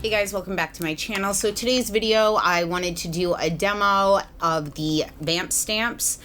Hey guys, welcome back to my channel. So today's video, I wanted to do a demo of the Vamp stamps.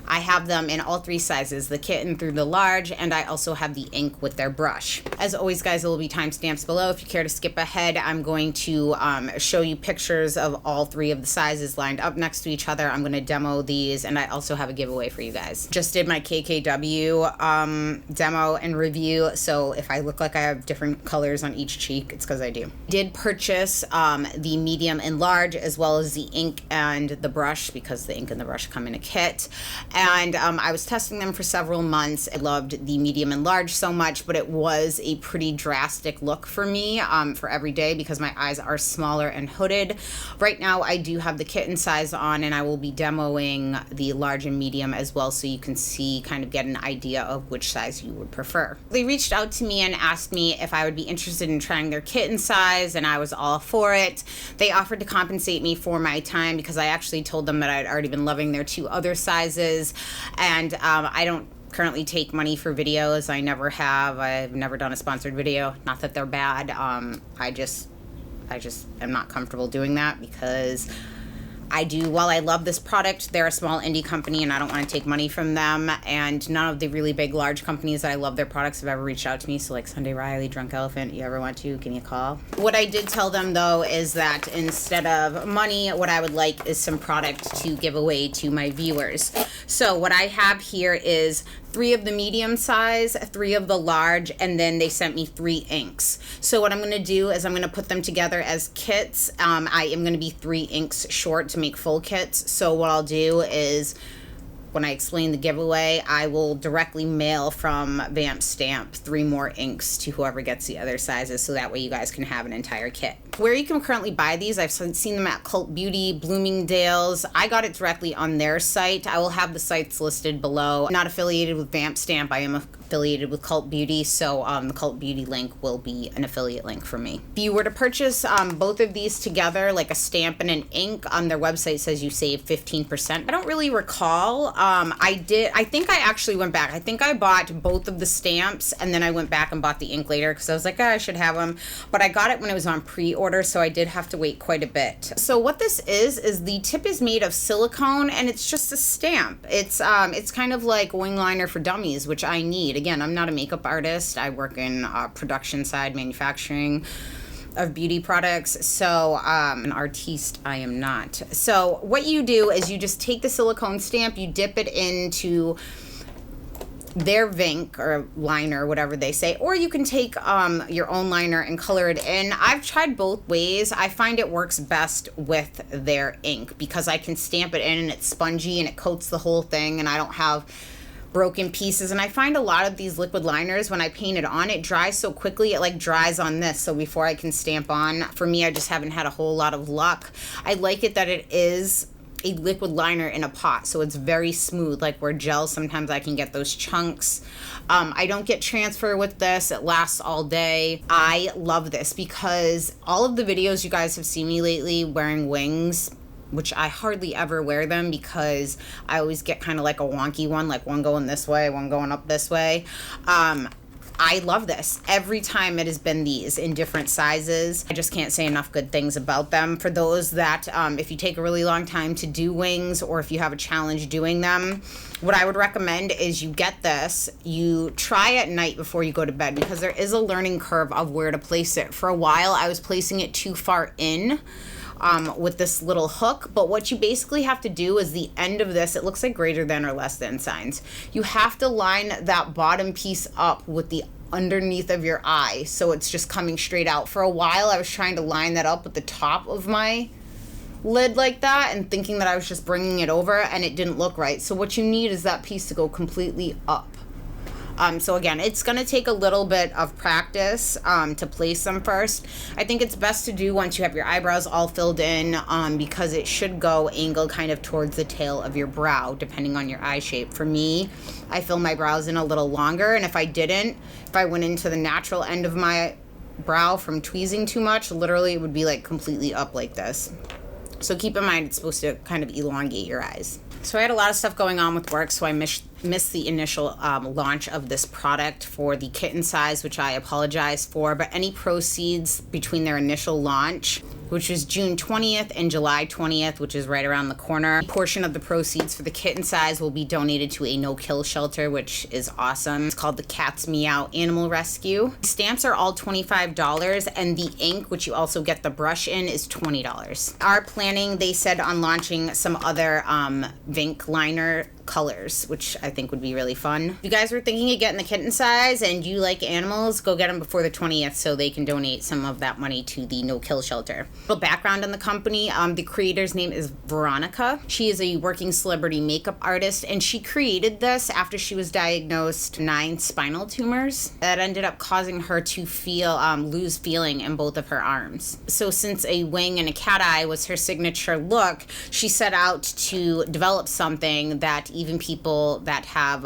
I have them in all three sizes, the kitten through the large, and I also have the ink with their brush. As always, guys, there will be timestamps below. If you care to skip ahead, I'm going to show you pictures of all three of the sizes lined up next to each other. I'm going to demo these, and I also have a giveaway for you guys. Just did my KKW demo and review, so if I look like I have different colors on each cheek, it's because I do. Did purchase the medium and large, as well as the ink and the brush, because the ink and the brush come in a kit. And I was testing them for several months. I loved the medium and large so much, but it was a pretty drastic look for me for every day because my eyes are smaller and hooded. Right now, I do have the kitten size on, and I will be demoing the large and medium as well, so you can see, kind of get an idea of which size you would prefer. They reached out to me and asked me if I would be interested in trying their kitten size, and I was all for it. They offered to compensate me for my time because I actually told them that I'd already been loving their two other sizes. And I don't currently take money for videos. I never have. I've never done a sponsored video. Not that they're bad. I just am not comfortable doing that because while I love this product, they're a small indie company and I don't want to take money from them. And none of the really big, large companies that I love their products have ever reached out to me. So like Sunday Riley, Drunk Elephant, you ever want to, give me a call. What I did tell them though is that instead of money, what I would like is some product to give away to my viewers. So what I have here is 3 of the medium size, 3 of the large, and then they sent me 3 inks. So what I'm going to do is I'm going to put them together as kits. I am going to be 3 inks short to make full kits. So what I'll do is, when I explain the giveaway, I will directly mail from Vamp Stamp 3 more inks to whoever gets the other sizes, so that way you guys can have an entire kit. Where you can currently buy these, I've seen them at Cult Beauty, Bloomingdale's. I got it directly on their site. I will have the sites listed below. I'm not affiliated with Vamp Stamp. I am affiliated with Cult Beauty, so the Cult Beauty link will be an affiliate link for me. If you were to purchase both of these together, like a stamp and an ink, on their website says you save 15%. I don't really recall. I think I actually went back. I think I bought both of the stamps and then I went back and bought the ink later because I was like, oh, I should have them. But I got it when it was on pre-order, so I did have to wait quite a bit. So what this is the tip is made of silicone and it's just a stamp. It's kind of like wing liner for dummies, which I need. Again, I'm not a makeup artist. I work in production side, manufacturing of beauty products, so an artiste I am not. So what you do is you just take the silicone stamp, you dip it into their Vink or liner, whatever they say, or you can take your own liner and color it in. I've tried both ways. I find it works best with their ink because I can stamp it in and it's spongy and it coats the whole thing and I don't have broken pieces. And I find a lot of these liquid liners, when I paint it on, it dries so quickly, it like dries on this. So before I can stamp on, for me, I just haven't had a whole lot of luck. I like it that it is a liquid liner in a pot, so it's very smooth. Like where gel, sometimes I can get those chunks. I don't get transfer with this. It lasts all day. I love this because all of the videos you guys have seen me lately wearing wings, which I hardly ever wear them because I always get kind of like a wonky one, like one going this way, one going up this way. I love this. Every time it has been these in different sizes. I just can't say enough good things about them. For those that, if you take a really long time to do wings or if you have a challenge doing them, what I would recommend is you get this, you try at night before you go to bed because there is a learning curve of where to place it. For a while, I was placing it too far in with this little hook, but what you basically have to do is the end of this, it looks like greater than or less than signs. You have to line that bottom piece up with the underneath of your eye, so it's just coming straight out. For a while, I was trying to line that up with the top of my lid like that and thinking that I was just bringing it over, and it didn't look right. So what you need is that piece to go completely up. So again, it's going to take a little bit of practice to place them first. I think it's best to do once you have your eyebrows all filled in because it should go angled kind of towards the tail of your brow, depending on your eye shape. For me, I fill my brows in a little longer, and if I went into the natural end of my brow from tweezing too much, literally it would be like completely up like this. So keep in mind, it's supposed to kind of elongate your eyes. So I had a lot of stuff going on with work, so I missed the initial launch of this product for the Kitten size, which I apologize for. But any proceeds between their initial launch, which was June 20th and July 20th, which is right around the corner, a portion of the proceeds for the Kitten size will be donated to a no-kill shelter, which is awesome. It's called the Cat's Meow Animal Rescue. Stamps are all $25, and the ink, which you also get the brush in, is $20. Are planning, they said, on launching some other Vink liner colors, which I think would be really fun. If you guys were thinking of getting the Kitten size and you like animals, go get them before the 20th so they can donate some of that money to the no-kill shelter. A little background on the company. The creator's name is Veronica. She is a working celebrity makeup artist, and she created this after she was diagnosed 9 spinal tumors that ended up causing her to lose feeling in both of her arms. So since a wing and a cat eye was her signature look, she set out to develop something that even people that have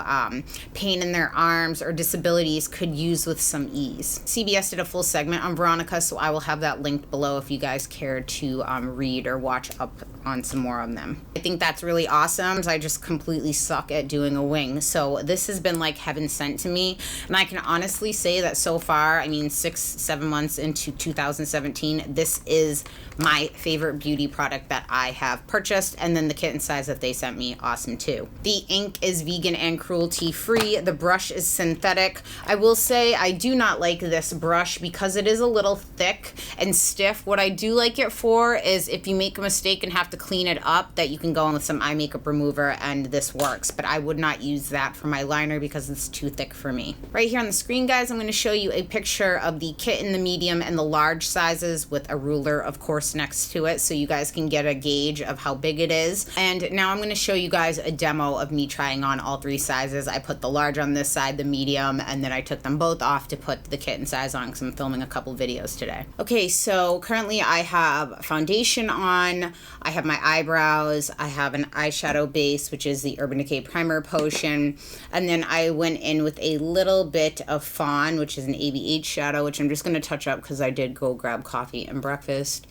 pain in their arms or disabilities could use with some ease. CBS did a full segment on Veronica, so I will have that linked below if you guys care to read or watch up on some more of them. I think that's really awesome. I just completely suck at doing a wing, so this has been like heaven sent to me, and I can honestly say that so far, I mean 6-7 months into 2017, this is my favorite beauty product that I have purchased. And then the Kitten size that they sent me, awesome too. The ink is vegan and cruelty free. The brush is synthetic. I will say I do not like this brush because it is a little thick and stiff. What I do like it for is if you make a mistake and have to clean it up, that you can go in with some eye makeup remover and this works, but I would not use that for my liner because it's too thick for me. Right here on the screen, guys, I'm going to show you a picture of the Kitten, the medium, and the large sizes with a ruler, of course, next to it, so you guys can get a gauge of how big it is. And now I'm going to show you guys a demo of me trying on all 3 sizes. I put the large on this side, the medium, and then I took them both off to put the Kitten size on because I'm filming a couple videos today. Okay, so currently I have foundation on, I have my eyebrows, I have an eyeshadow base, which is the Urban Decay Primer Potion, and then I went in with a little bit of Fawn, which is an ABH shadow, which I'm just going to touch up because I did go grab coffee and breakfast.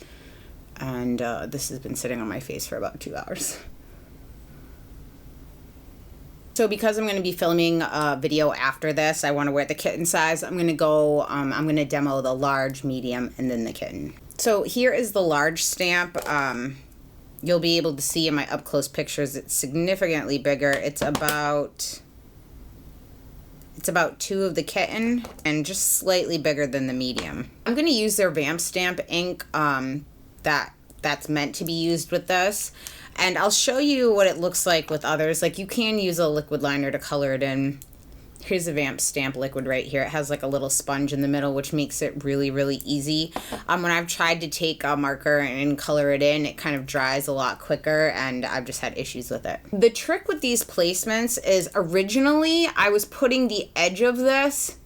And this has been sitting on my face for about 2 hours. So because I'm going to be filming a video after this, I want to wear the Kitten size. I'm going to demo the large, medium, and then the Kitten. So here is the large stamp. You'll be able to see in my up close pictures, it's significantly bigger. It's about 2 of the Kitten and just slightly bigger than the medium. I'm going to use their Vamp stamp ink that's meant to be used with this, and I'll show you what it looks like with others. Like, you can use a liquid liner to color it in. Here's a Vamp stamp liquid right here. It has like a little sponge in the middle, which makes it really, really easy. When I've tried to take a marker and color it in, it kind of dries a lot quicker, and I've just had issues with it. The trick with these placements is originally I was putting the edge of this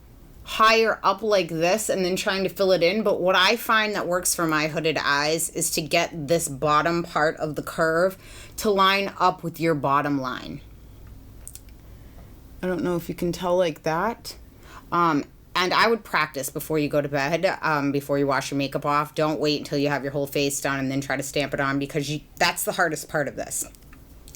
higher up like this and then trying to fill it in, but what I find that works for my hooded eyes is to get this bottom part of the curve to line up with your bottom line. I don't know if you can tell like that. And I would practice before you go to bed, before you wash your makeup off. Don't wait until you have your whole face done and then try to stamp it on, because that's the hardest part of this,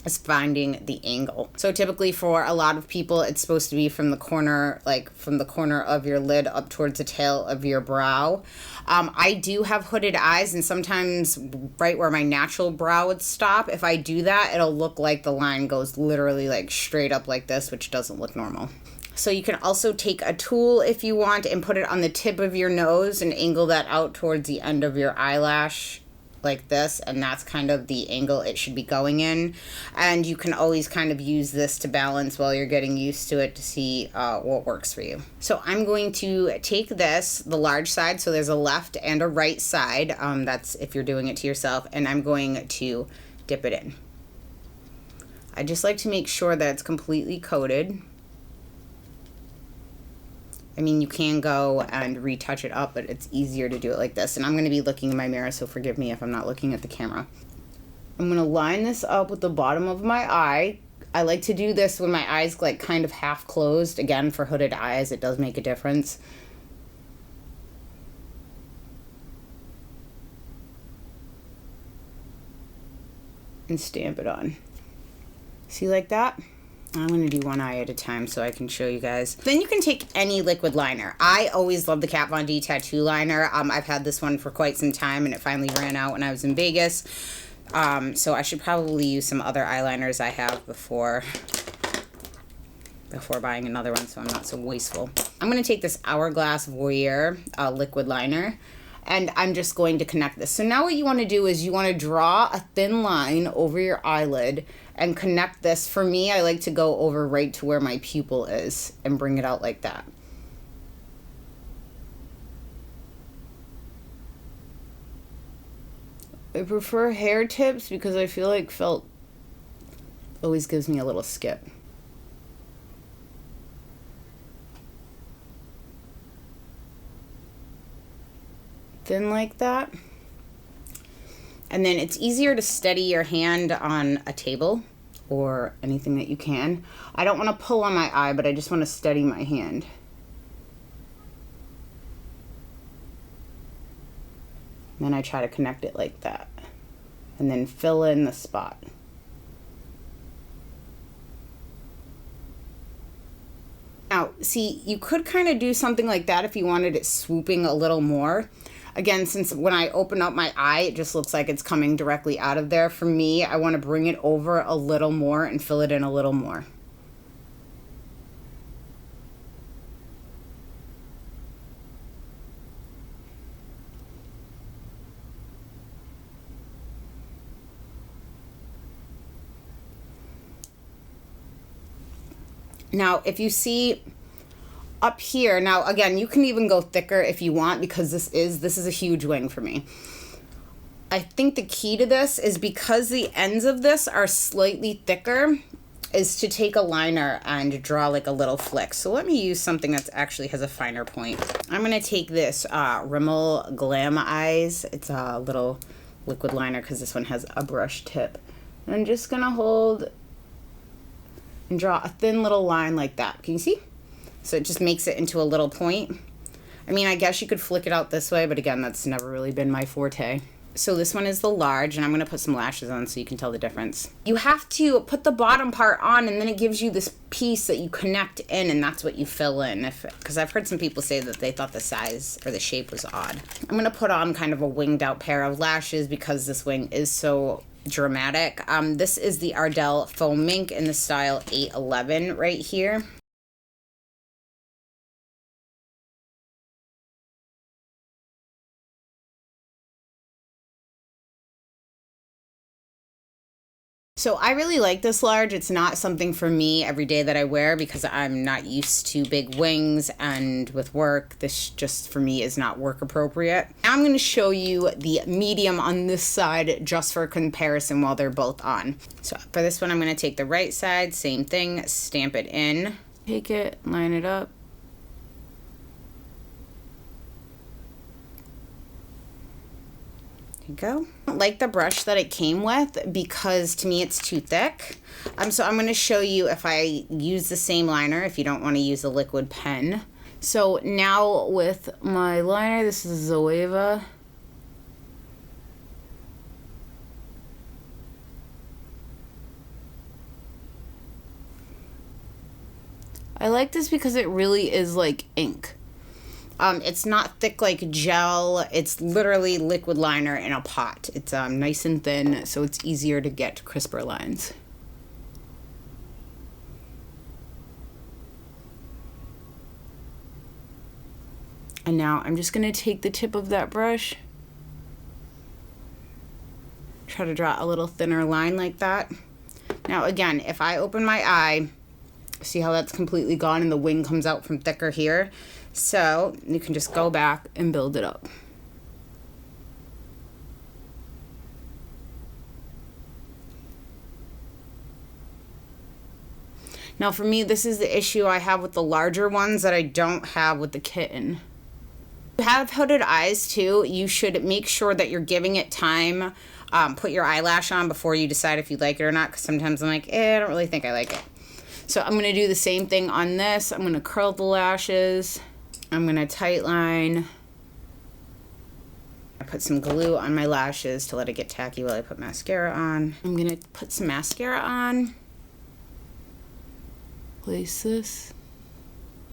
is finding the angle. So typically for a lot of people, it's supposed to be from the corner, like from the corner of your lid up towards the tail of your brow. I do have hooded eyes, and sometimes right where my natural brow would stop, if I do that, it'll look like the line goes literally like straight up like this, which doesn't look normal. So you can also take a tool if you want and put it on the tip of your nose and angle that out towards the end of your eyelash like this, and that's kind of the angle it should be going in. And you can always kind of use this to balance while you're getting used to it to see what works for you. So I'm going to take this, the large side, so there's a left and a right side, that's if you're doing it to yourself, and I'm going to dip it in. I just like to make sure that it's completely coated. I mean, you can go and retouch it up, but it's easier to do it like this. And I'm going to be looking in my mirror, so forgive me if I'm not looking at the camera. I'm going to line this up with the bottom of my eye. I like to do this when my eyes like kind of half closed. Again, for hooded eyes, it does make a difference. and stamp it on. See, like that? I'm going to do one eye at a time so I can show you guys. Then you can take any liquid liner. I always love the Kat Von D tattoo liner. I've had this one for quite some time, and it finally ran out when I was in Vegas. So I should probably use some other eyeliners I have before buying another one, so I'm not so wasteful. I'm going to take this Hourglass Voyeur liquid liner, and I'm just going to connect this. So now what you want to do is you want to draw a thin line over your eyelid and connect this. For me, I like to go over right to where my pupil is and bring it out like that. I prefer hair tips because I feel like felt always gives me a little skip. Thin like that. And then it's easier to steady your hand on a table or anything that you can. I don't want to pull on my eye, but I just want to steady my hand. And then I try to connect it like that. And then fill in the spot. Now, see, you could kind of do something like that if you wanted it swooping a little more. Again, since when I open up my eye, it just looks like it's coming directly out of there. For me, I want to bring it over a little more and fill it in a little more. Now, if you see up here, now again, you can even go thicker if you want, because this is a huge wing for me. I think the key to this is, because the ends of this are slightly thicker, is to take a liner and draw like a little flick. So let me use something that actually has a finer point. I'm gonna take this Rimmel Glam Eyes. It's a little liquid liner because this one has a brush tip. And I'm just gonna hold and draw a thin little line like that. Can you see? So it just makes it into a little point. I mean, I guess you could flick it out this way, but again, that's never really been my forte. So this one is the large, and I'm gonna put some lashes on so you can tell the difference. You have to put the bottom part on, and then it gives you this piece that you connect in, and that's what you fill in. Because I've heard some people say that they thought the size or the shape was odd. I'm gonna put on kind of a winged out pair of lashes because this wing is so dramatic. This is the Ardell Foam Mink in the style 811 right here. So I really like this large. It's not something for me every day that I wear because I'm not used to big wings, and with work, this just for me is not work appropriate. Now I'm going to show you the medium on this side just for comparison while they're both on. So for this one, I'm going to take the right side, same thing, stamp it in. Take it, line it up. Go. I don't like the brush that it came with because to me it's too thick. So I'm going to show you if I use the same liner if you don't want to use a liquid pen. So now with my liner, this is Zoeva. I like this because it really is like ink. It's not thick like gel. It's literally liquid liner in a pot. It's nice and thin, so it's easier to get crisper lines. And now I'm just going to take the tip of that brush, try to draw a little thinner line like that. Now again, if I open my eye, see how that's completely gone and the wing comes out from thicker here? So you can just go back and build it up. Now for me, this is the issue I have with the larger ones that I don't have with the Kitten. If you have hooded eyes too, you should make sure that you're giving it time. Put your eyelash on before you decide if you like it or not, because sometimes I'm like, I don't really think I like it. So I'm going to do the same thing on this. I'm going to curl the lashes. I'm going to tight line. put some glue on my lashes to let it get tacky while I put mascara on. I'm gonna put some mascara on. Place this.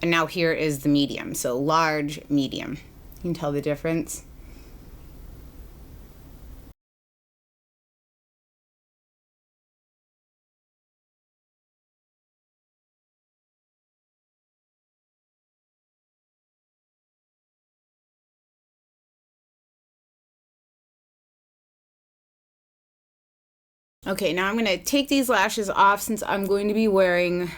And now here is the medium. So large, medium. You can tell the difference. Okay, now I'm gonna take these lashes off since I'm going to be wearing, I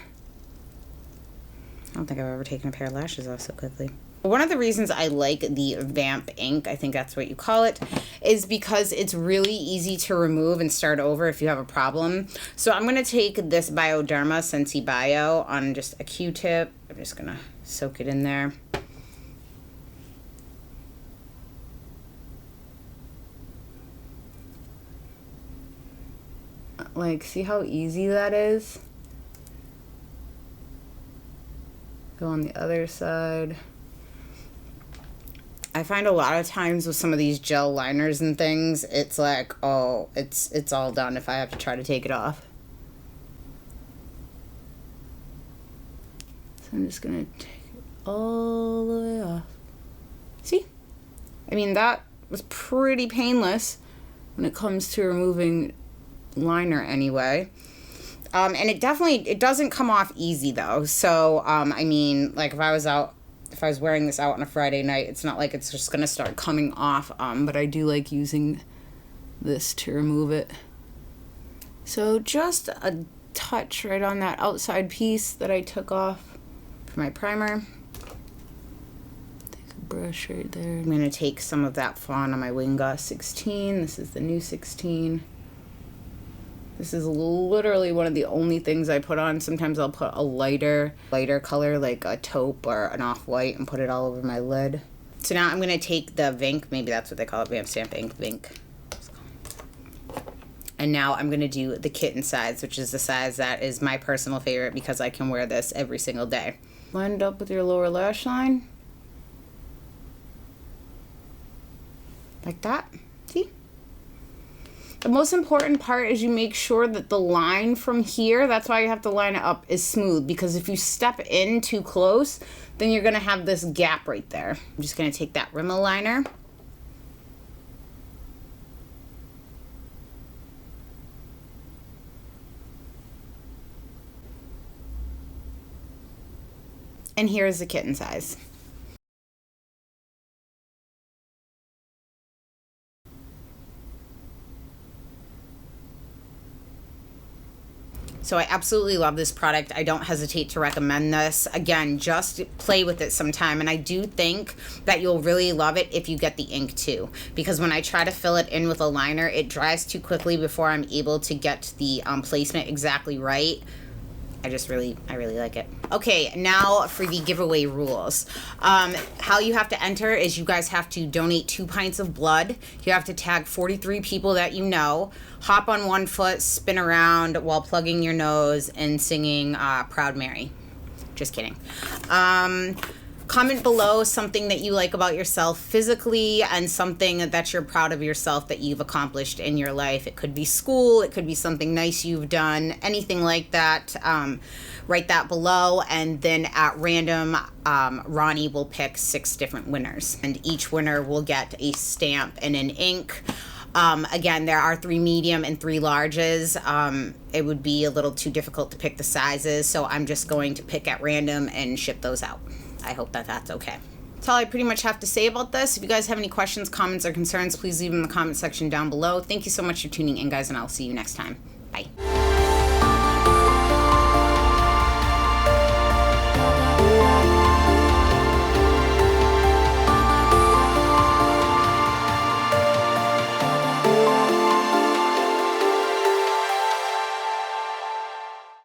don't think I've ever taken a pair of lashes off so quickly. One of the reasons I like the Vamp ink, I think that's what you call it, is because it's really easy to remove and start over if you have a problem. So I'm gonna take this Bioderma Sensi Bio on just a Q-tip. I'm just gonna soak it in there. Like, see how easy that is? Go on the other side. I find a lot of times with some of these gel liners and things, it's like, oh, it's all done if I have to try to take it off. So I'm just gonna take it all the way off. See? I mean, that was pretty painless when it comes to removing liner anyway. And it doesn't come off easy though. So, I mean, like if I was wearing this out on a Friday night, it's not like it's just gonna start coming off. But I do like using this to remove it. So just a touch right on that outside piece that I took off for my primer. Take a brush right there. I'm gonna take some of that fawn on my Winga 16. This is the new 16. This is literally one of the only things I put on. Sometimes I'll put a lighter color like a taupe or an off-white and put it all over my lid. So now I'm going to take the Vink, maybe that's what they call it, Vamp Stamp Ink, Vink. And now I'm going to do the Kitten size, which is the size that is my personal favorite because I can wear this every single day. Line it up with your lower lash line. Like that. See? The most important part is you make sure that the line from here, that's why you have to line it up, is smooth. Because if you step in too close, then you're going to have this gap right there. I'm just going to take that Rimmel liner. And here's the Kitten size. So I absolutely love this product. I don't hesitate to recommend this. Again, just play with it sometime. And I do think that you'll really love it if you get the ink too. Because when I try to fill it in with a liner, it dries too quickly before I'm able to get the placement exactly right. I really like it. Okay, now for the giveaway rules. How you have to enter is you guys have to donate 2 pints of blood. You have to tag 43 people that you know, hop on one foot, spin around while plugging your nose and singing Proud Mary. Just kidding. Comment below something that you like about yourself physically and something that you're proud of yourself that you've accomplished in your life. It could be school, it could be something nice you've done, anything like that. Write that below, and then at random, Ronnie will pick 6 different winners, and each winner will get a stamp and an ink. Again, there are 3 medium and 3 larges. It would be a little too difficult to pick the sizes, so I'm just going to pick at random and ship those out. I hope that that's okay. That's all I pretty much have to say about this. If you guys have any questions, comments, or concerns, please leave them in the comment section down below. Thank you so much for tuning in, guys, and I'll see you next time. Bye.